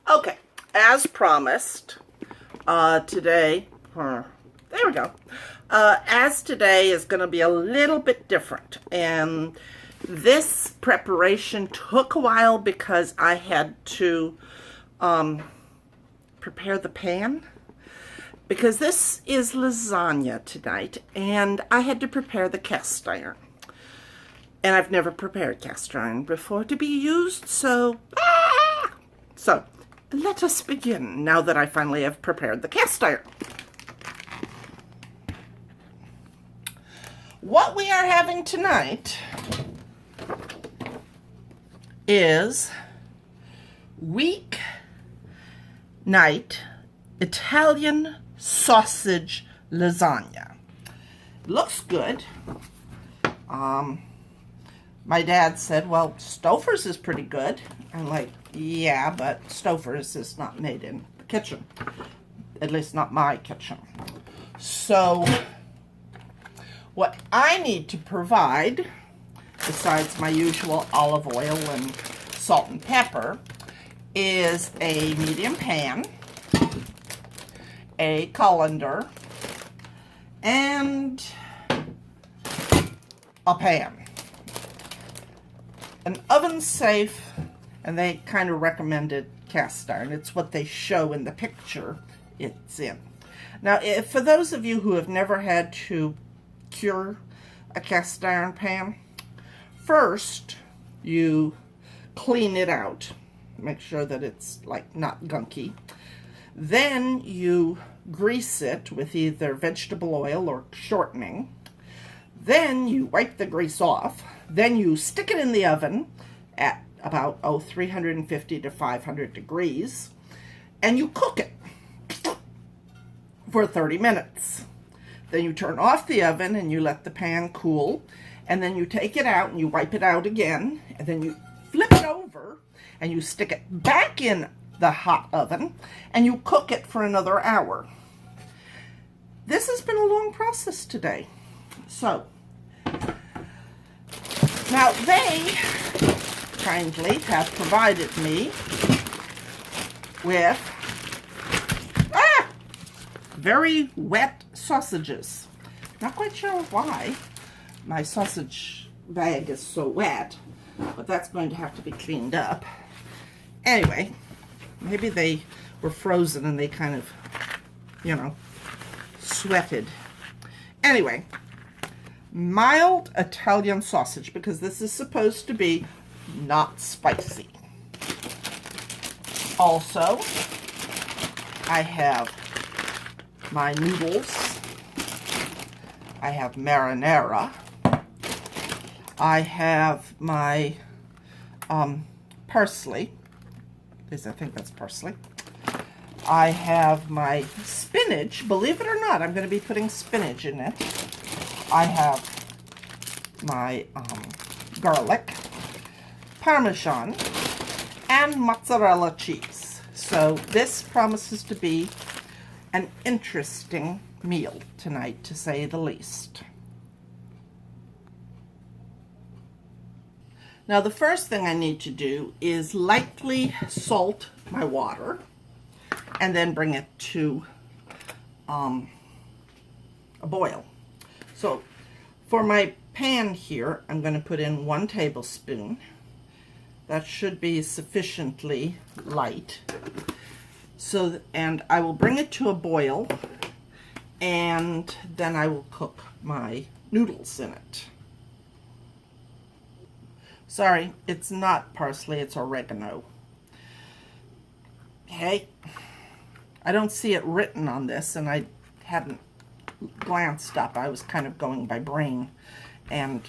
Okay, as promised, today, there we go. As today is going to be a little bit different. And this preparation took a while because I had to prepare the pan. Because this is lasagna tonight, and I had to prepare the cast iron. And I've never prepared cast iron before to be used, so let us begin now that I finally have prepared the cast iron. What we are having tonight is Weeknight Italian sausage lasagna. Looks good. My dad said, well, Stouffer's is pretty good. I'm like, yeah, but Stouffer's is not made in the kitchen. At least not my kitchen. So what I need to provide, besides my usual olive oil and salt and pepper, is a medium pan, a colander, and a pan. An oven safe, and they kind of recommended cast iron. It's what they show in the picture it's in. Now, for those of you who have never had to cure a cast iron pan, first you clean it out. Make sure that it's like not gunky. Then you grease it with either vegetable oil or shortening. Then you wipe the grease off. Then you stick it in the oven at about 350 to 500 degrees, and you cook it for 30 minutes. Then you turn off the oven and you let the pan cool, and then you take it out and you wipe it out again, and then you flip it over and you stick it back in the hot oven and you cook it for another hour. This has been a long process today. So now they kindly have provided me with very wet sausages. Not quite sure why my sausage bag is so wet, but that's going to have to be cleaned up. Anyway, maybe they were frozen and they kind of, sweated. Anyway, mild Italian sausage, because this is supposed to be not spicy. Also, I have my noodles. I have marinara. I have my parsley. At least I think that's parsley. I have my spinach. Believe it or not, I'm going to be putting spinach in it. I have my garlic, Parmesan, and mozzarella cheese. So this promises to be an interesting meal tonight, to say the least. Now the first thing I need to do is lightly salt my water and then bring it to a boil. So for my pan here, I'm going to put in 1 tablespoon. That should be sufficiently light. And I will bring it to a boil, and then I will cook my noodles in it. Sorry, it's not parsley, it's oregano. Okay, I don't see it written on this, and I hadn't glanced up. I was kind of going by brain, and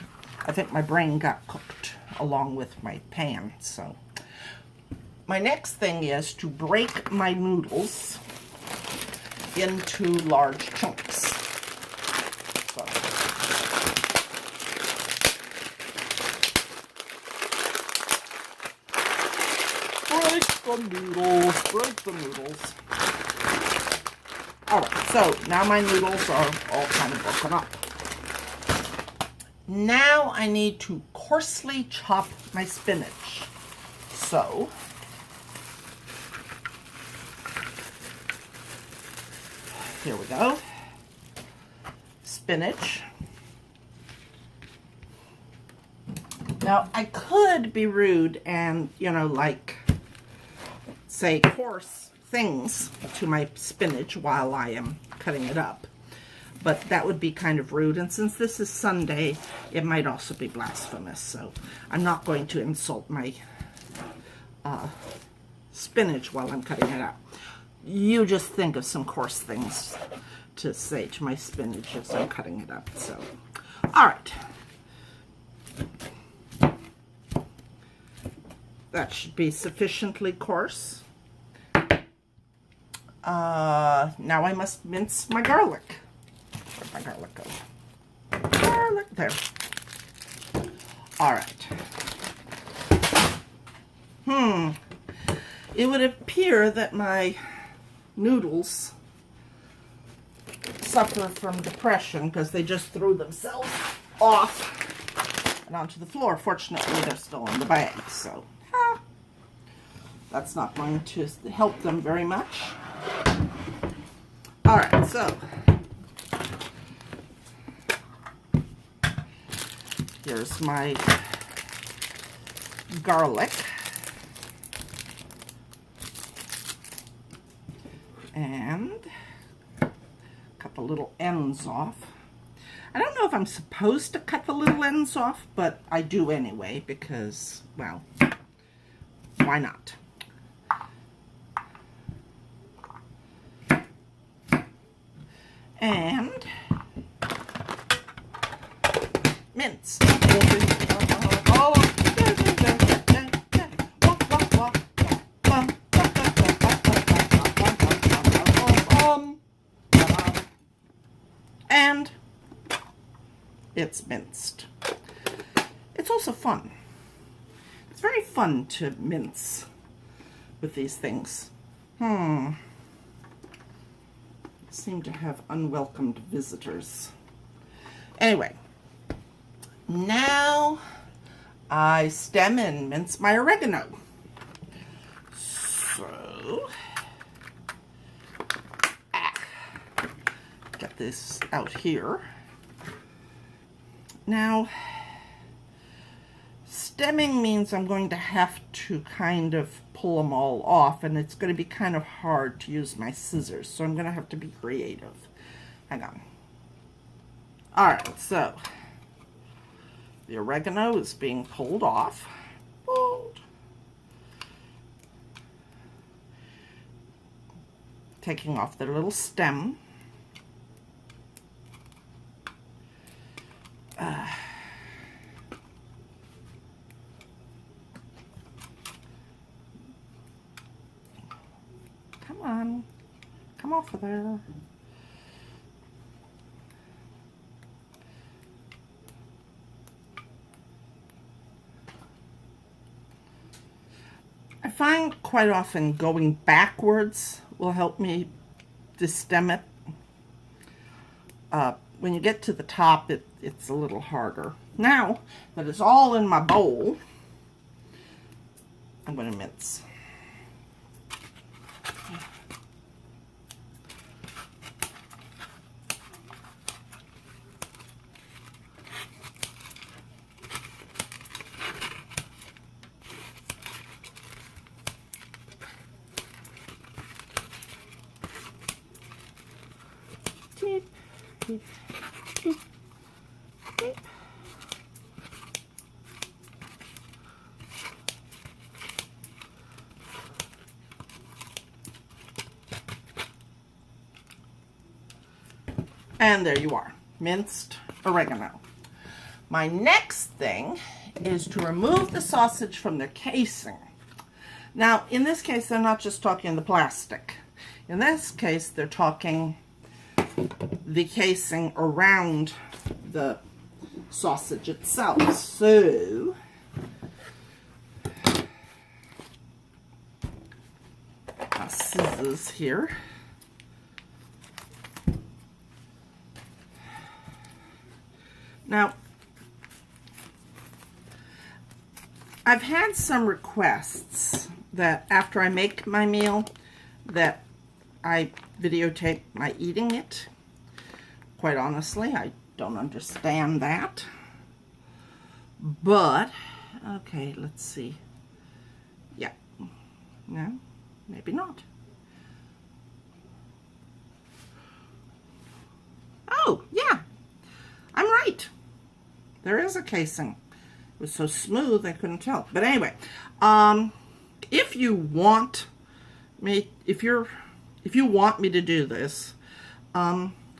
I think my brain got cooked along with my pan. So my next thing is to break my noodles into large chunks. So break the noodles. Alright, so now my noodles are all kind of broken up. Now I need to coarsely chop my spinach. So Here we go. Spinach. Now, I could be rude and, you know, like, say coarse things to my spinach while I am cutting it up. But that would be kind of rude. And since this is Sunday, it might also be blasphemous. So I'm not going to insult my spinach while I'm cutting it up. You just think of some coarse things to say to my spinach as I'm cutting it up. So, all right. That should be sufficiently coarse. Now I must mince my garlic. Where'd my garlic go? Garlic, there. All right. It would appear that my noodles suffer from depression because they just threw themselves off and onto the floor. Fortunately, they're still in the bag, so that's not going to help them very much. All right, so here's my garlic. And cut the little ends off. I don't know if I'm supposed to cut the little ends off, but I do anyway because, well, why not? And mince. And it's minced. It's also fun. It's very fun to mince with these things. Seem to have unwelcomed visitors. Anyway, now I stem and mince my oregano. So, get this out here. Now, stemming means I'm going to have to kind of pull them all off, and it's going to be kind of hard to use my scissors, so I'm going to have to be creative. Hang on. Alright, so the oregano is being pulled off. Pulled. Taking off their little stem. Come on, come off of there. I find quite often going backwards will help me destem it. When you get to the top, it's a little harder. Now that it's all in my bowl, I'm going to mince. And there you are, minced oregano. My next thing is to remove the sausage from their casing. Now, in this case, they're not just talking the plastic. In this case, they're talking the casing around the sausage itself. So, my scissors here. Now, I've had some requests that after I make my meal that I videotape my eating it. Quite honestly, I don't understand that. But, okay, let's see. Yeah. No, maybe not. Oh, yeah. I'm right. There is a casing. It was so smooth I couldn't tell. But anyway, if you want me, if you want me to do this,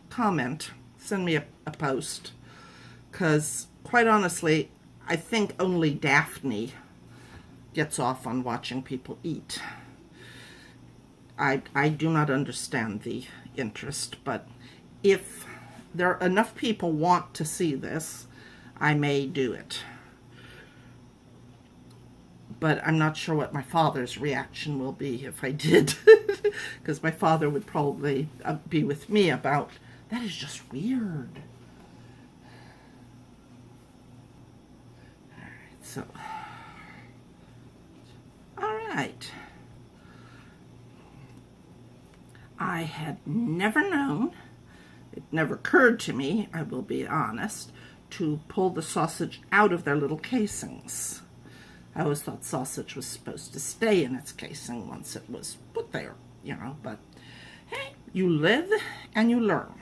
comment, send me a post, because quite honestly, I think only Daphne gets off on watching people eat. I do not understand the interest, but if there are enough people want to see this, I may do it. But I'm not sure what my father's reaction will be if I did, because my father would probably be with me about, that is just weird. All right, so, all right. I had never known, it never occurred to me, I will be honest, to pull the sausage out of their little casings. I always thought sausage was supposed to stay in its casing once it was put there, you know, but hey, you live and you learn.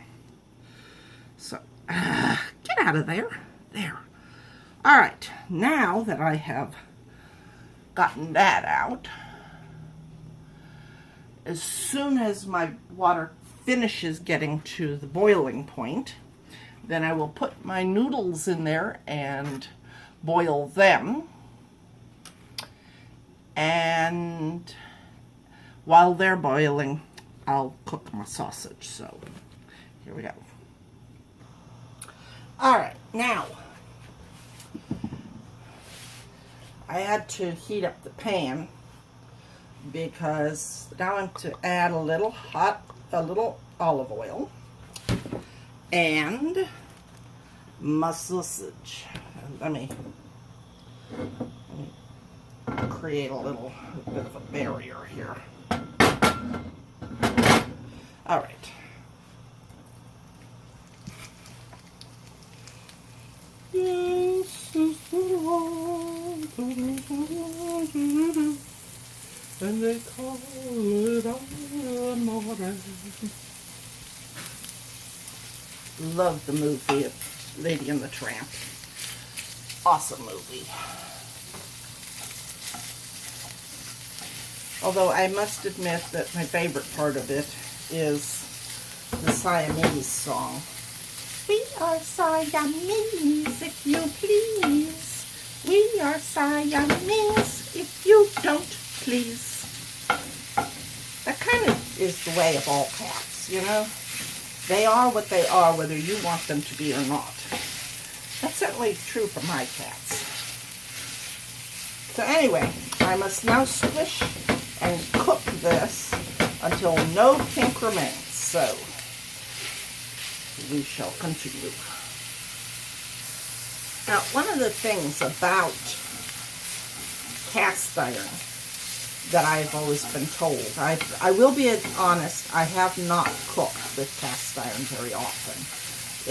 So, get out of there. There. All right, now that I have gotten that out, as soon as my water finishes getting to the boiling point, then I will put my noodles in there and boil them. And while they're boiling, I'll cook my sausage. So here we go. All right, now I had to heat up the pan because now I'm to add a little olive oil and my sausage. Let me create a little bit of a barrier here. All right. And they call it amore. Love the movie Lady and the Tramp. Awesome movie. Although I must admit that my favorite part of it is the Siamese song. We are Siamese, if you please. We are Siamese, if you don't please. That kind of is the way of all cats, you know? They are what they are, whether you want them to be or not. That's certainly true for my cats. So anyway, I must now squish and cook this until no pink remains. So we shall continue. Now, one of the things about cast iron that I've always been told, I will be honest, I have not cooked with cast iron very often.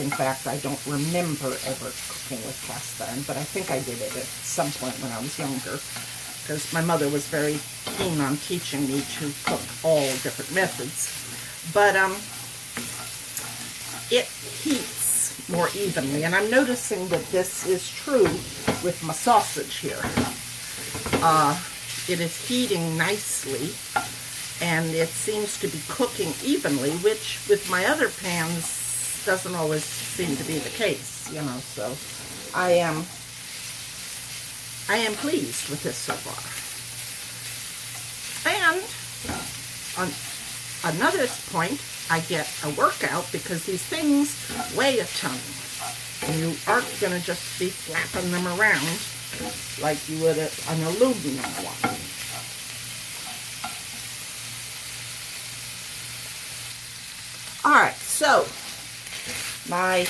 In fact, I don't remember ever cooking with cast iron, but I think I did it at some point when I was younger, because my mother was very keen on teaching me to cook all different methods. But it heats more evenly, and I'm noticing that this is true with my sausage here. It is heating nicely, and it seems to be cooking evenly, which with my other pans doesn't always seem to be the case, you know, so I am pleased with this so far. And on another point, I get a workout because these things weigh a ton, and you aren't going to just be flapping them around like you would an aluminum one. Alright, so my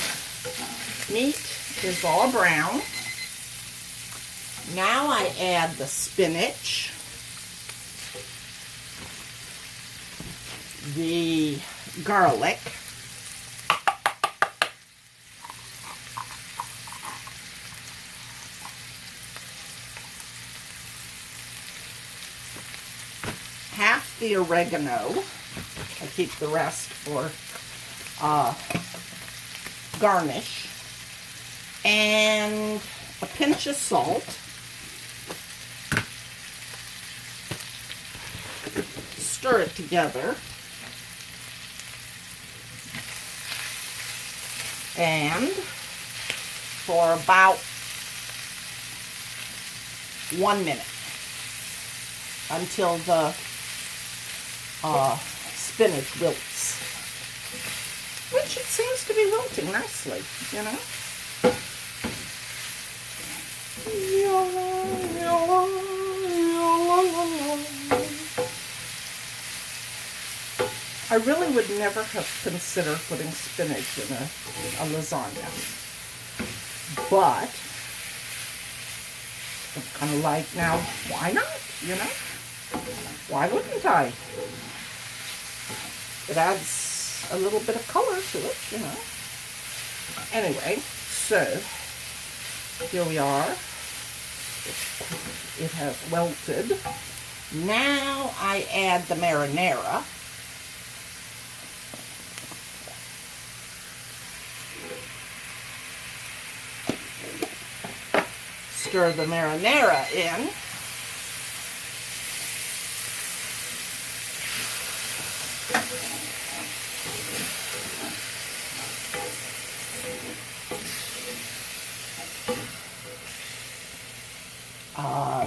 meat is all brown. Now I add the spinach, the garlic. Half the oregano. I keep the rest for garnish. And a pinch of salt. Stir it together. And for about 1 minute until the spinach wilts, which it seems to be wilting nicely, you know. I really would never have considered putting spinach in a lasagna, but I'm kind of like, now, why not, you know? Why wouldn't I? It adds a little bit of color to it, you know. Anyway, so here we are. It has welted. Now I add the marinara. Stir the marinara in.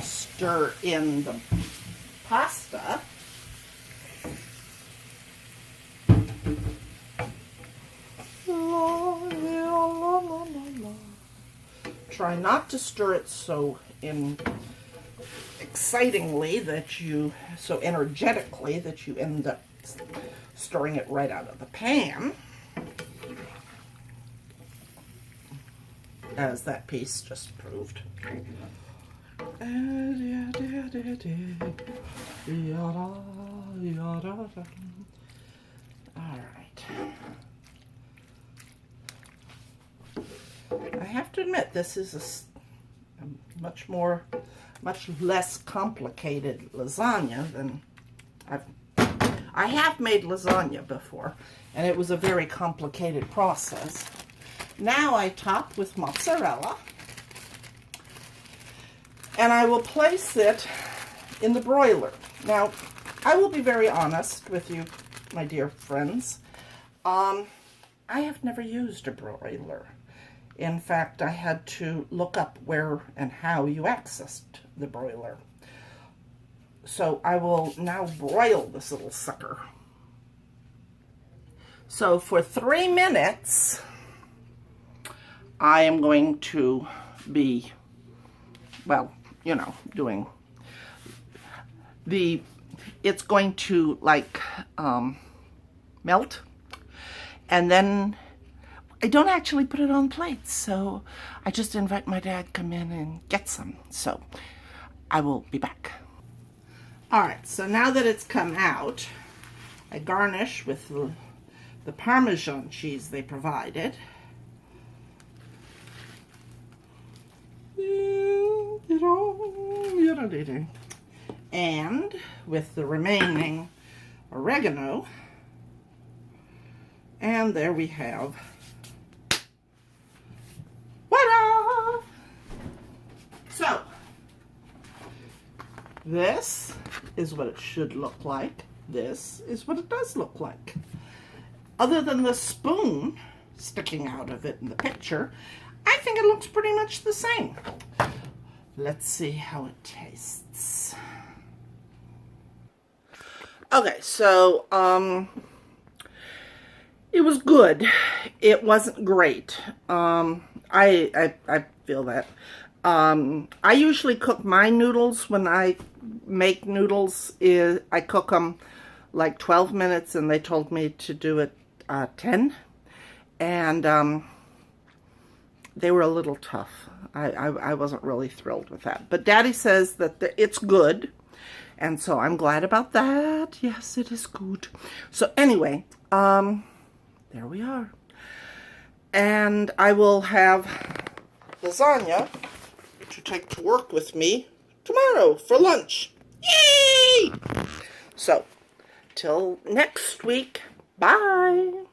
Stir in the pasta. Try not to stir it so excitingly that you, so energetically that you end up stirring it right out of the pan, as that piece just proved. Alright. I have to admit, this is a much less complicated lasagna than I have made lasagna before, and it was a very complicated process. Now I top with mozzarella, and I will place it in the broiler. Now, I will be very honest with you, my dear friends. I have never used a broiler. In fact, I had to look up where and how you accessed the broiler. So I will now broil this little sucker. So for 3 minutes, I am going to be, well, you know, doing it's going to like melt, and then I don't actually put it on plates, so I just invite my dad come in and get some. So I will be back. All right, so now that it's come out, I garnish with the Parmesan cheese they provided. And with the remaining oregano. And there we have, voila! So, this is what it should look like. This is what it does look like. Other than the spoon sticking out of it in the picture, I think it looks pretty much the same. Let's see how it tastes. Okay, so, it was good. It wasn't great. I feel that. I usually cook my noodles when I make noodles. I cook them like 12 minutes, and they told me to do it 10. And they were a little tough. I wasn't really thrilled with that. But Daddy says that it's good. And so I'm glad about that. Yes, it is good. So anyway, there we are. And I will have lasagna to take to work with me tomorrow for lunch. Yay! So, till next week, bye.